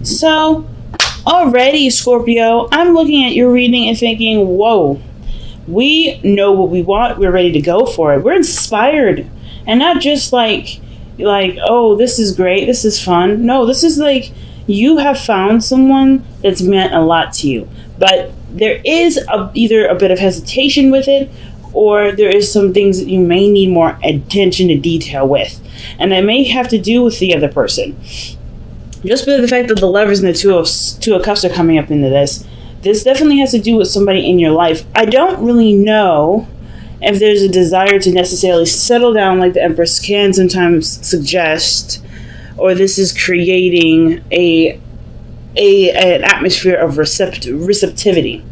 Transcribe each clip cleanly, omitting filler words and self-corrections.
So, already, Scorpio, I'm looking at your reading and thinking, whoa, we know what we want. We're ready to go for it. We're inspired. And not just like, oh, this is great. This is fun. No, this is like you have found someone that's meant a lot to you. But there is either a bit of hesitation with it, or there is some things that you may need more attention to detail with. And that may have to do with the other person. Just by the fact that the Lovers and the Two of Cups are coming up into this definitely has to do with somebody in your life. I don't really know if there's a desire to necessarily settle down like the Empress can sometimes suggest, or this is creating an atmosphere of receptivity.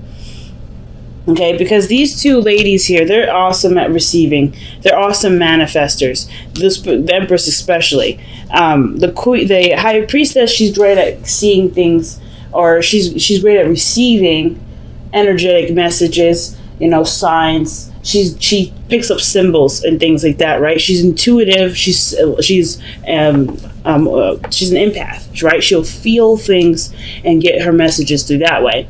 Okay, because these two ladies here, they're awesome at receiving. They're awesome manifestors. The Empress especially. The High Priestess, she's great at seeing things, or she's great at receiving energetic messages, signs. She picks up symbols and things like that, right? She's intuitive. She's an empath, right? She'll feel things and get her messages through that way.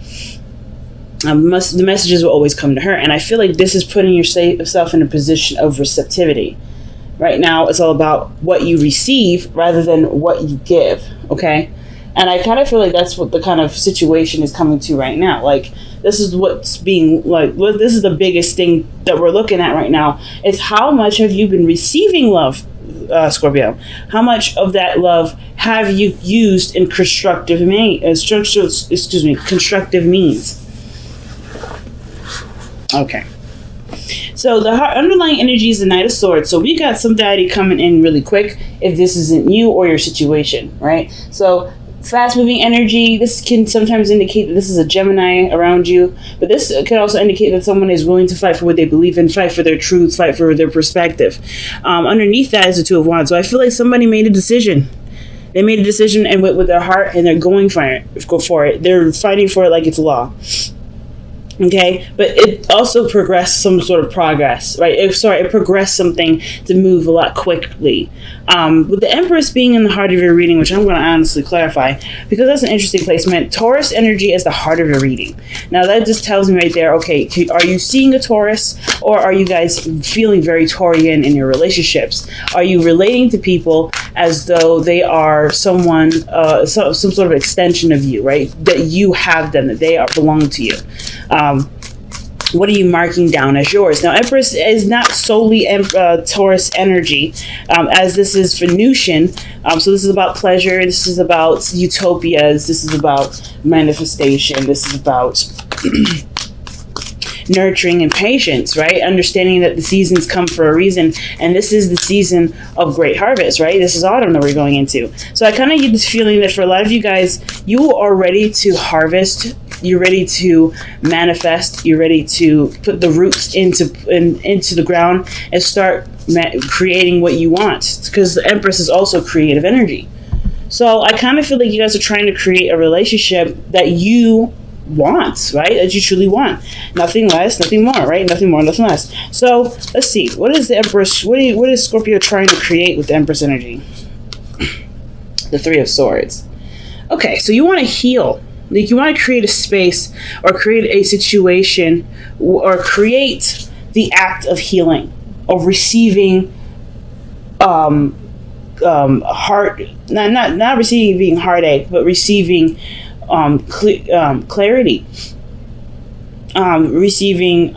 The messages will always come to her, and I feel like this is putting yourself in a position of receptivity. Right now, it's all about what you receive rather than what you give. Okay, and I kind of feel like that's what the kind of situation is coming to right now. Like, this is what's being this is the biggest thing that we're looking at right now. Is how much have you been receiving love, Scorpio? How much of that love have you used in constructive means? Okay. So the underlying energy is the Knight of Swords. So we got somebody coming in really quick if this isn't you or your situation, right? So fast moving energy, this can sometimes indicate that this is a Gemini around you, but this can also indicate that someone is willing to fight for what they believe in, fight for their truth, fight for their perspective. Underneath that is the Two of Wands. So I feel like somebody made a decision. They made a decision and went with their heart, and they're going for it. Go for it. They're fighting for it like it's law. Okay, but it also progressed some sort of progress, right? It progressed something to move a lot quickly. With the Empress being in the heart of your reading, which I'm going to honestly clarify, because that's an interesting placement. Taurus energy is the heart of your reading. Now that just tells me right there, okay, are you seeing a Taurus, or are you guys feeling very Taurian in your relationships? Are you relating to people as though they are someone, some sort of extension of you, right? That you have them, that they belong to you. What are you marking down as yours? Now, Empress is not solely Taurus energy, as this is Venusian. So this is about pleasure. This is about utopias. This is about manifestation. This is about nurturing and patience, right? Understanding that the seasons come for a reason, and this is the season of great harvest, right? This is autumn that we're going into. So I kind of get this feeling that for a lot of you guys, you are ready to harvest. You're ready to manifest. You're ready to put the roots into the ground and start creating what you want. Because the Empress is also creative energy. So I kind of feel like you guys are trying to create a relationship that you want, right? That you truly want. Nothing less, nothing more, right? Nothing more, nothing less. So let's see. What is the Empress? What is Scorpio trying to create with the Empress energy? The Three of Swords. Okay, so you want to heal. Like, you want to create a space or create a situation or create the act of healing, of receiving not receiving heartache, but receiving clarity, receiving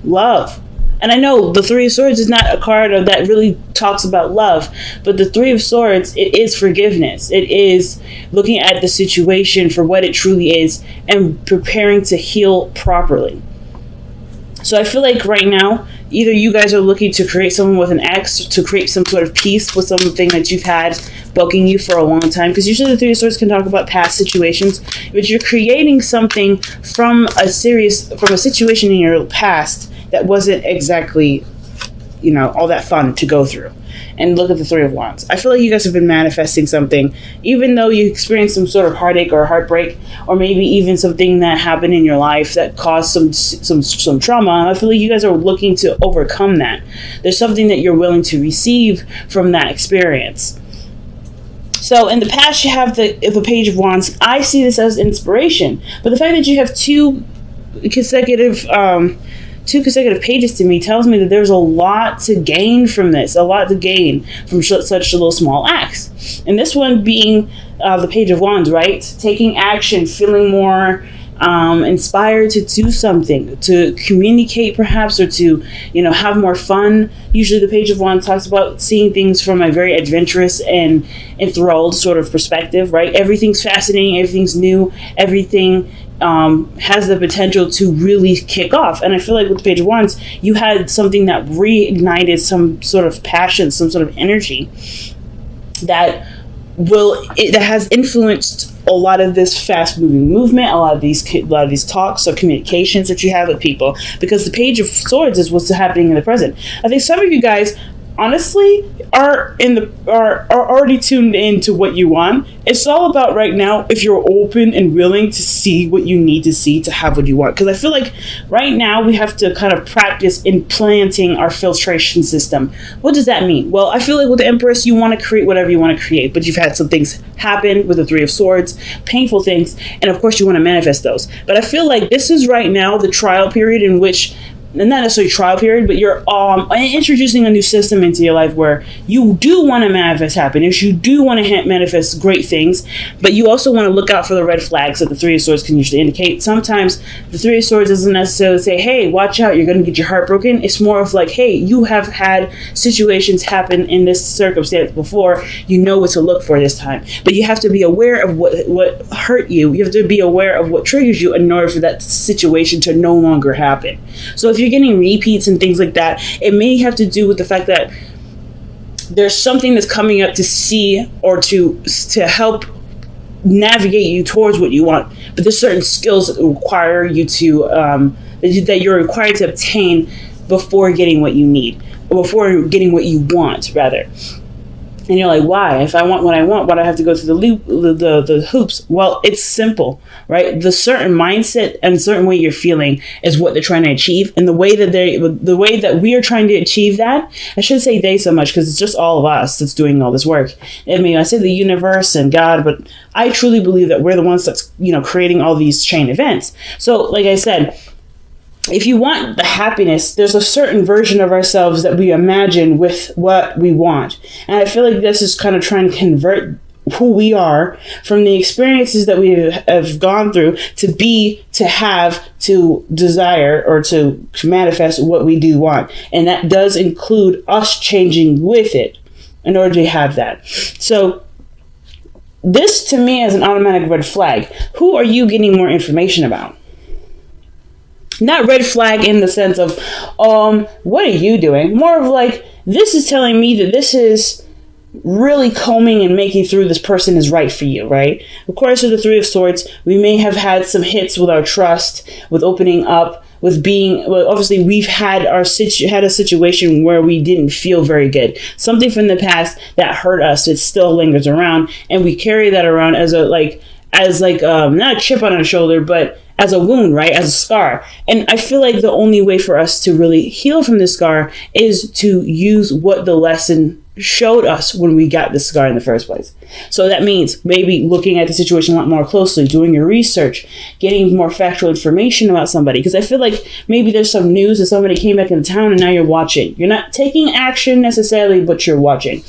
love. And I know the Three of Swords is not a card that really talks about love, but the Three of Swords, it is forgiveness. It is looking at the situation for what it truly is and preparing to heal properly. So I feel like right now, either you guys are looking to create someone with an ex, to create some sort of peace with something that you've had bugging you for a long time, because usually the Three of Swords can talk about past situations, but you're creating something from a situation in your past that wasn't exactly, all that fun to go through. And look at the Three of Wands. I feel like you guys have been manifesting something, even though you experienced some sort of heartache or heartbreak, or maybe even something that happened in your life that caused some trauma. I feel like you guys are looking to overcome that. There's something that you're willing to receive from that experience. So in the past, you have the Page of Wands. I see this as inspiration, but the fact that you have consecutive two consecutive pages to me tells me that there's a lot to gain from this, a lot to gain from such little small acts. And this one being the Page of Wands, right? Taking action, feeling more inspired to do something, to communicate perhaps, or to, have more fun. Usually the Page of Wands talks about seeing things from a very adventurous and enthralled sort of perspective, right? Everything's fascinating, everything's new, everything has the potential to really kick off. And I feel like with the Page of Wands, you had something that reignited some sort of passion, some sort of energy that has influenced a lot of this fast moving movement, a lot of these talks or communications that you have with people, because the Page of Swords is what's happening in the present. I think some of you guys honestly are already tuned into what you want. It's all about right now if you're open and willing to see what you need to see to have what you want. Because I feel like right now we have to kind of practice implanting our filtration system. What does that mean? Well, I feel like with the Empress, you want to create whatever you want to create, but you've had some things happen with the Three of Swords, painful things, and of course you want to manifest those. But I feel like this is right now the trial period in which, not necessarily trial period, but you're introducing a new system into your life where you do want to manifest happiness, you do want to manifest great things, but you also want to look out for the red flags that the Three of Swords can usually indicate. Sometimes the Three of Swords doesn't necessarily say, hey, watch out, you're going to get your heart broken. It's more of like, hey, you have had situations happen in this circumstance before, you know what to look for this time. But you have to be aware of what hurt you. You have to be aware of what triggers you in order for that situation to no longer happen. So if you're getting repeats and things like that, it may have to do with the fact that there's something that's coming up to see or to help navigate you towards what you want. But there's certain skills that require you to that you're required to obtain before getting what you need, or before getting what you want, rather. And you're like, why? If I want what I want, why do I have to go through the hoops? Well, it's simple, right? The certain mindset and certain way you're feeling is what they're trying to achieve. And the way that we are trying to achieve that, I shouldn't say they so much because it's just all of us that's doing all this work. I mean, I say the universe and God, but I truly believe that we're the ones that's, creating all these chain events. So like I said, if you want the happiness, there's a certain version of ourselves that we imagine with what we want. And I feel like this is kind of trying to convert who we are from the experiences that we have gone through to have, to desire, or to manifest what we do want. And that does include us changing with it in order to have that. So this to me is an automatic red flag. Who are you getting more information about? Not red flag in the sense of, what are you doing? More of like, this is telling me that this is really combing and making through this person is right for you, right? Of course, with the Three of Swords, we may have had some hits with our trust, with opening up, with being, well, obviously we've had a situation where we didn't feel very good. Something from the past that hurt us, it still lingers around, and we carry that around as not a chip on our shoulder, but as a wound, right? As a scar. And I feel like the only way for us to really heal from this scar is to use what the lesson showed us when we got the scar in the first place. So that means maybe looking at the situation a lot more closely, doing your research, getting more factual information about somebody. Because I feel like maybe there's some news that somebody came back into town and now you're watching. You're not taking action necessarily, but you're watching.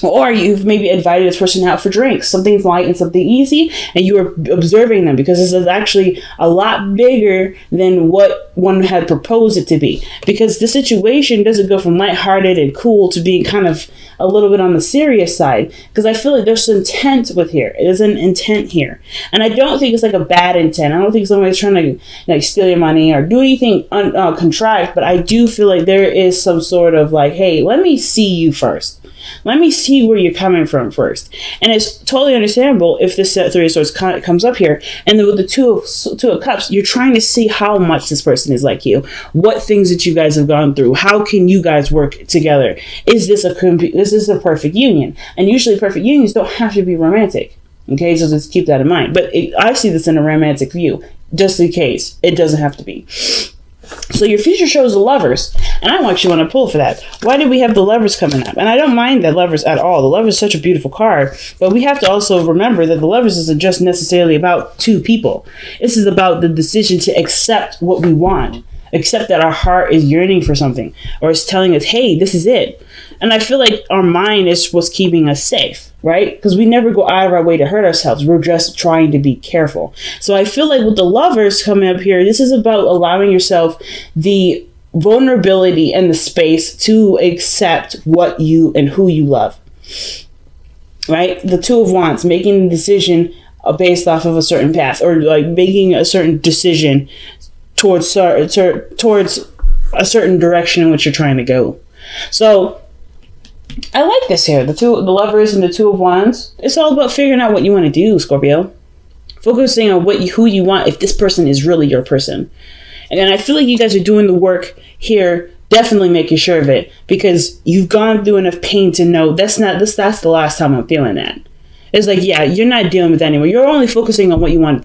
Or you've maybe invited this person out for drinks, something light and something easy, and you are observing them because this is actually a lot bigger than what one had proposed it to be. Because the situation doesn't go from lighthearted and cool to being kind of a little bit on the serious side. Because I feel like there's intent with here. There's an intent here. And I don't think it's like a bad intent. I don't think somebody's trying to steal your money or do anything contrived. But I do feel like there is some sort of like, hey, let me see you first. Let me see where you're coming from first. And it's totally understandable if this Three of Swords comes up here. And then with the Two of Cups, you're trying to see how much this person is like you. What things that you guys have gone through. How can you guys work together? Is this a perfect union? And usually perfect unions don't have to be romantic. Okay, so just keep that in mind. But I see this in a romantic view. Just in case. It doesn't have to be. So your future shows the Lovers, and I actually want to pull for that. Why did we have the Lovers coming up? And I don't mind the Lovers at all. The Lovers is such a beautiful card, but we have to also remember that the Lovers isn't just necessarily about two people. This is about the decision to accept what we want, accept that our heart is yearning for something, or it's telling us, hey, this is it. And I feel like our mind is what's keeping us safe, right? Because we never go out of our way to hurt ourselves. We're just trying to be careful. So I feel like with the Lovers coming up here, this is about allowing yourself the vulnerability and the space to accept what you and who you love, right? The Two of Wands, making the decision based off of a certain path, or like making a certain decision towards a certain direction in which you're trying to go. So I like this here. The Lovers and the Two of Wands. It's all about figuring out what you want to do, Scorpio. Focusing on who you want, if this person is really your person. And then I feel like you guys are doing the work here, definitely making sure of it, because you've gone through enough pain to know that's the last time I'm feeling that. It's like, yeah, you're not dealing with that anymore. You're only focusing on what you want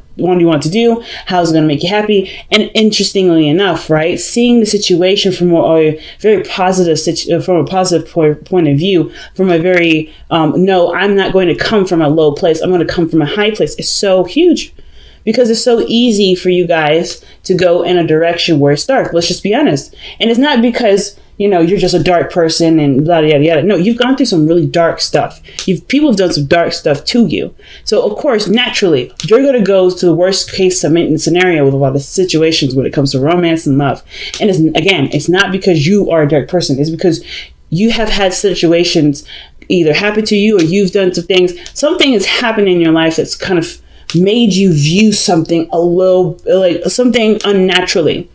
to do, how it's going to make you happy. And interestingly enough, right, seeing the situation from a very positive point of view, from a very, no, I'm not going to come from a low place. I'm going to come from a high place. It's so huge, because it's so easy for you guys to go in a direction where it's dark. Let's just be honest. And it's not because, you're just a dark person and blah, yada, yada. No, you've gone through some really dark stuff. People have done some dark stuff to you. So, of course, naturally, you're going to go to the worst case scenario with a lot of situations when it comes to romance and love. And it's not because you are a dark person. It's because you have had situations either happen to you, or you've done some things. Something has happened in your life that's kind of made you view something something unnaturally.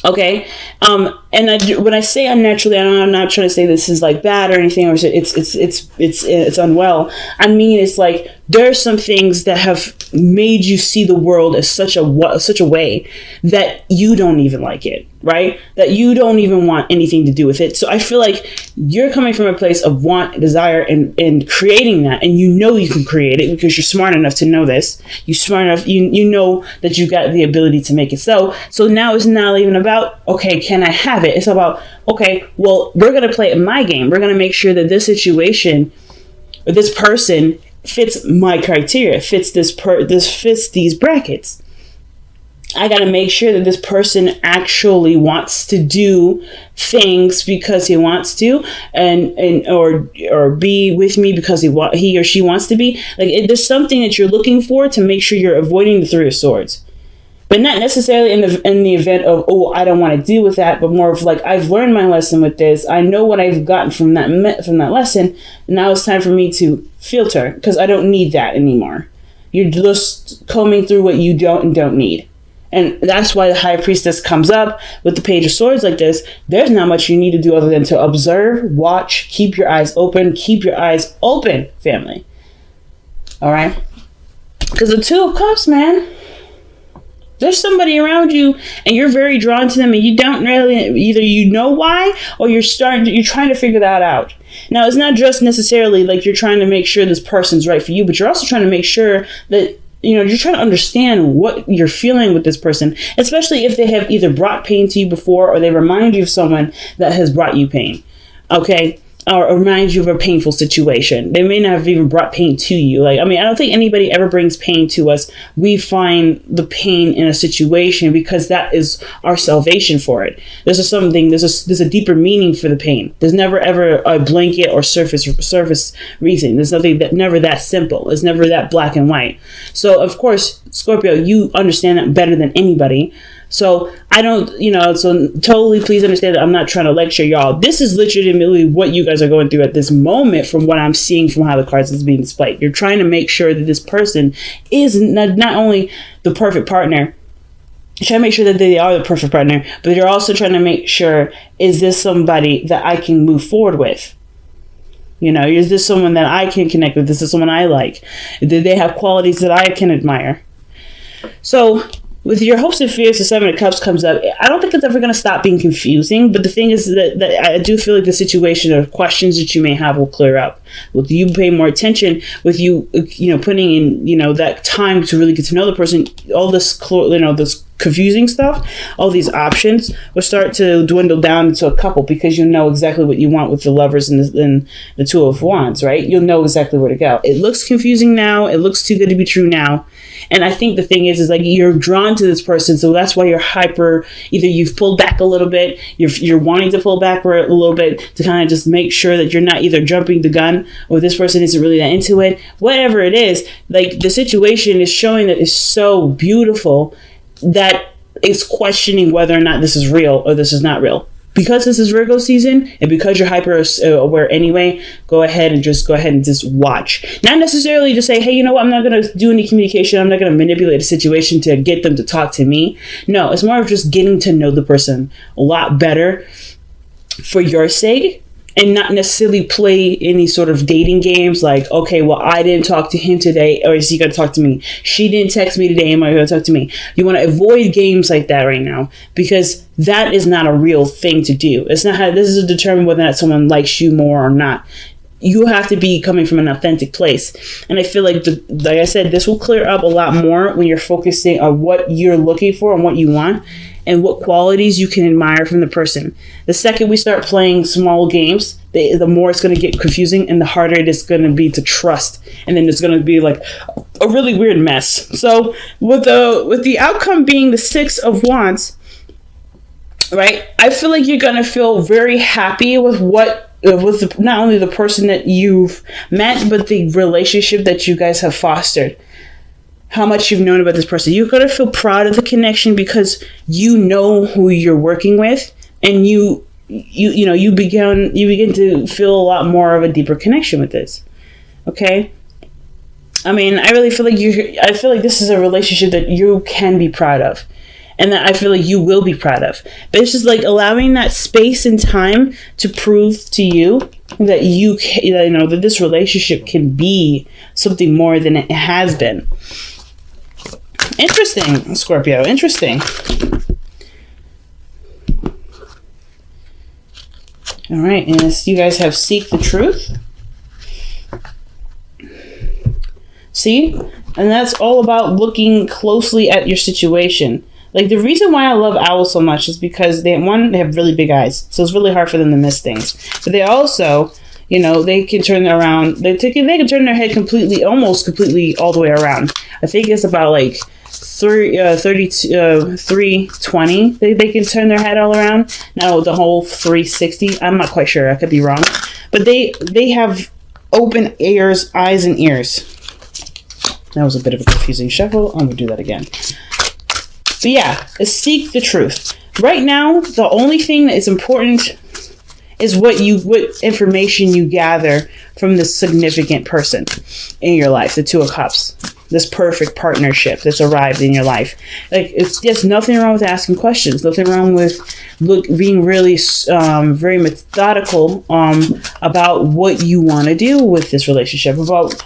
Okay. When I say unnaturally, I'm not trying to say this is like bad or anything, or it's unwell. I mean, it's like there are some things that have made you see the world as such a way that you don't even like it, right? That you don't even want anything to do with it. So I feel like you're coming from a place of want, desire, and creating that, and you can create it because you're smart enough to know this. You're smart enough, you know that you got the ability to make it so. So now it's not even about, okay, can I have it? It's about, okay, well, we're going to play it my game. We're going to make sure that this situation, or this person, fits my criteria, fits fits these brackets. I got to make sure that this person actually wants to do things because he wants to, or be with me because he or she wants to be. Like, there's something that you're looking for to make sure you're avoiding the Three of Swords. But not necessarily in the event of, oh, I don't want to deal with that, but more of like, I've learned my lesson with this. I know what I've gotten from that lesson. And now it's time for me to filter, because I don't need that anymore. You're just combing through what you don't and don't need. And that's why the High Priestess comes up with the Page of Swords like this. There's not much you need to do other than to observe, watch, keep your eyes open. Keep your eyes open, family. All right? Because the Two of Cups, man. There's somebody around you and you're very drawn to them, and you don't really, either you know why, or you're trying to figure that out. Now, it's not just necessarily like you're trying to make sure this person's right for you, but you're also trying to make sure that, you're trying to understand what you're feeling with this person, especially if they have either brought pain to you before, or they remind you of someone that has brought you pain. Okay? Or remind you of a painful situation. They may not have even brought pain to you. I don't think anybody ever brings pain to us. We find the pain in a situation because that is our salvation for it. There's a deeper meaning for the pain. There's never ever a blanket or surface reason. There's never that simple. It's never that black and white. So of course, Scorpio, you understand that better than anybody. So I don't, so totally please understand that I'm not trying to lecture y'all. This is legitimately what you guys are going through at this moment from what I'm seeing from how the cards is being displayed. You're trying to make sure that this person is not only the perfect partner, you're trying to make sure that they are the perfect partner, but you're also trying to make sure, is this somebody that I can move forward with? Is this someone that I can connect with? Is this someone I like? Do they have qualities that I can admire? So with your hopes and fears, the Seven of Cups comes up. I don't think it's ever going to stop being confusing, but the thing is that I do feel like the situation or questions that you may have will clear up. With you paying more attention, with you, putting in, that time to really get to know the person, all this, this confusing stuff, all these options will start to dwindle down into a couple, because you know exactly what you want with the Lovers and the Two of Wands, right? You'll know exactly where to go. It looks confusing now. It looks too good to be true now. And I think the thing is like you're drawn to this person, so that's why you're hyper. Either you've pulled back a little bit, you're wanting to pull back a little bit to kind of just make sure that you're not either jumping the gun or this person isn't really that into it. Whatever it is, like the situation is showing that it's so beautiful that it's questioning whether or not this is real or this is not real. Because this is Virgo season, and because you're hyper aware anyway, go ahead and just watch. Not necessarily just say, hey, you know what, I'm not going to do any communication. I'm not going to manipulate a situation to get them to talk to me. No, it's more of just getting to know the person a lot better for your sake, and not necessarily play any sort of dating games like, okay, well, I didn't talk to him today, or is he going to talk to me? She didn't text me today, am I going to talk to me? You want to avoid games like that right now, because that is not a real thing to do. It's not how this is to determine whether or not someone likes you more or not. You have to be coming from an authentic place. And I feel like, like I said, this will clear up a lot more when you're focusing on what you're looking for and what you want, and what qualities you can admire from the person. The second we start playing small games, the more it's going to get confusing, and the harder it is going to be to trust. And then it's going to be like a really weird mess. So with the outcome being the Six of Wands, right? I feel like you're going to feel very happy with not only the person that you've met, but the relationship that you guys have fostered. How much you've known about this person. You're going to feel proud of the connection because you know who you're working with, and you begin to feel a lot more of a deeper connection with this. Okay? I mean, I really feel like this is a relationship that you can be proud of, and that I feel like you will be proud of. But it's just like allowing that space and time to prove to you that that this relationship can be something more than it has been. Interesting, Scorpio. Interesting. All right, and you guys have Seek the Truth. See? And that's all about looking closely at your situation. Like, the reason why I love owls so much is because they have really big eyes, so it's really hard for them to miss things. But they also, they can turn around. They can turn their head almost completely all the way around. I think it's about like 320. They can turn their head all around. Now the whole 360. I'm not quite sure. I could be wrong. But they have open eyes and ears. That was a bit of a confusing shuffle. I'm gonna do that again. But yeah, seek the truth. Right now, the only thing that is important is what information you gather from this significant person in your life, the Two of Cups, this perfect partnership that's arrived in your life. Like, it's just nothing wrong with asking questions, nothing wrong with being really very methodical about what you want to do with this relationship, about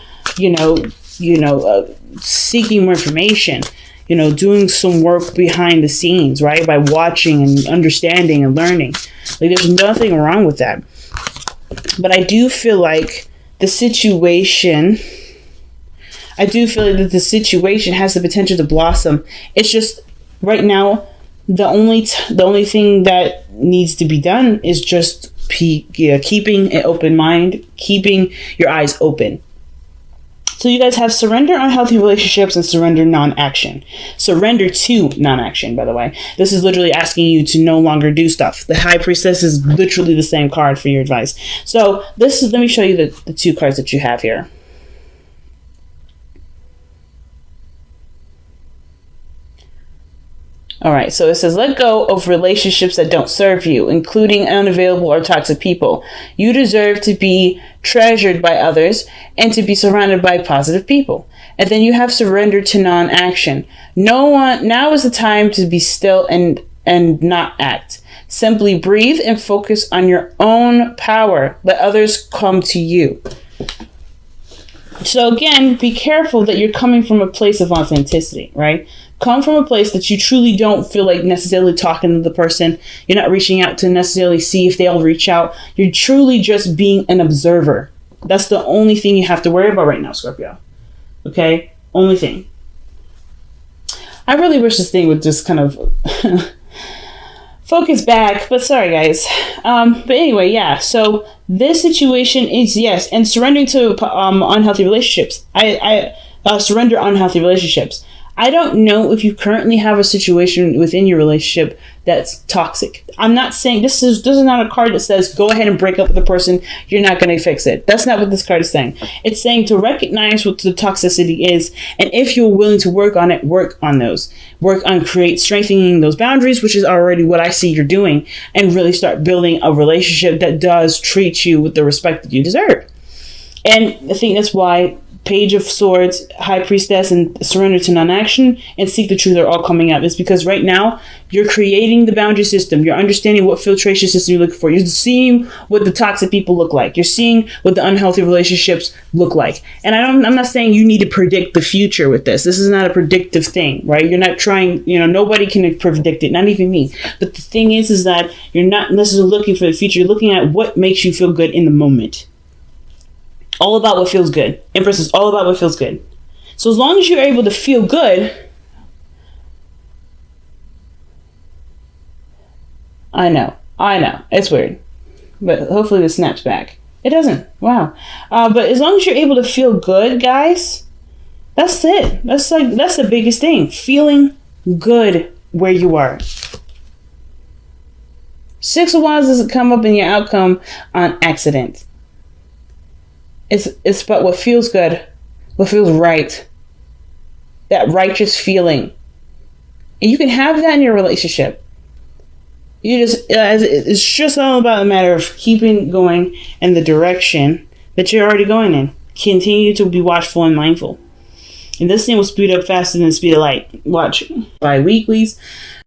seeking more information, doing some work behind the scenes, right? By watching and understanding and learning. Like, there's nothing wrong with that. But I do feel like the situation has the potential to blossom. It's just right now, the only thing that needs to be done is just keeping an open mind, keeping your eyes open. So you guys have surrender unhealthy relationships and surrender non-action. Surrender to non-action, by the way. This is literally asking you to no longer do stuff. The High Priestess is literally the same card for your advice. So let me show you the two cards that you have here. All right, so it says, let go of relationships that don't serve you, including unavailable or toxic people. You deserve to be treasured by others and to be surrounded by positive people. And then you have surrender to non-action. Now is the time to be still and not act. Simply breathe and focus on your own power. Let others come to you. So again, be careful that you're coming from a place of authenticity, right? Come from a place that you truly don't feel like necessarily talking to the person. You're not reaching out to necessarily see if they'll reach out. You're truly just being an observer. That's the only thing you have to worry about right now, Scorpio. Okay? Only thing. I really wish this thing would just kind of focus back, but sorry, guys. But anyway, yeah. So this situation is, yes, and surrendering to unhealthy relationships. I surrender unhealthy relationships. I don't know if you currently have a situation within your relationship that's toxic. I'm not saying this is not a card that says go ahead and break up with the person. You're not going to fix it. That's not what this card is saying. It's saying to recognize what the toxicity is, and if you're willing to work on it, work on those. Work on strengthening those boundaries, which is already what I see you're doing, and really start building a relationship that does treat you with the respect that you deserve. And I think that's why Page of Swords, High Priestess, and Surrender to Non-Action, and Seek the Truth are all coming up. It's because right now, you're creating the boundary system. You're understanding what filtration system you're looking for. You're seeing what the toxic people look like. You're seeing what the unhealthy relationships look like. And I'm not saying you need to predict the future with this. This is not a predictive thing, right? You're not trying, nobody can predict it, not even me. But the thing is that you're not necessarily looking for the future. You're looking at what makes you feel good in the moment. All about what feels good. Empress is all about what feels good. So as long as you're able to feel good, I know, it's weird, but hopefully this snaps back. It doesn't. Wow. But as long as you're able to feel good, guys, that's it. That's the biggest thing. Feeling good where you are. Six of Wands doesn't come up in your outcome on accident. It's about what feels good, what feels right. That righteous feeling. And you can have that in your relationship. It's just all about a matter of keeping going in the direction that you're already going in. Continue to be watchful and mindful. And this thing will speed up faster than the speed of light. Watch. Bi-weeklies.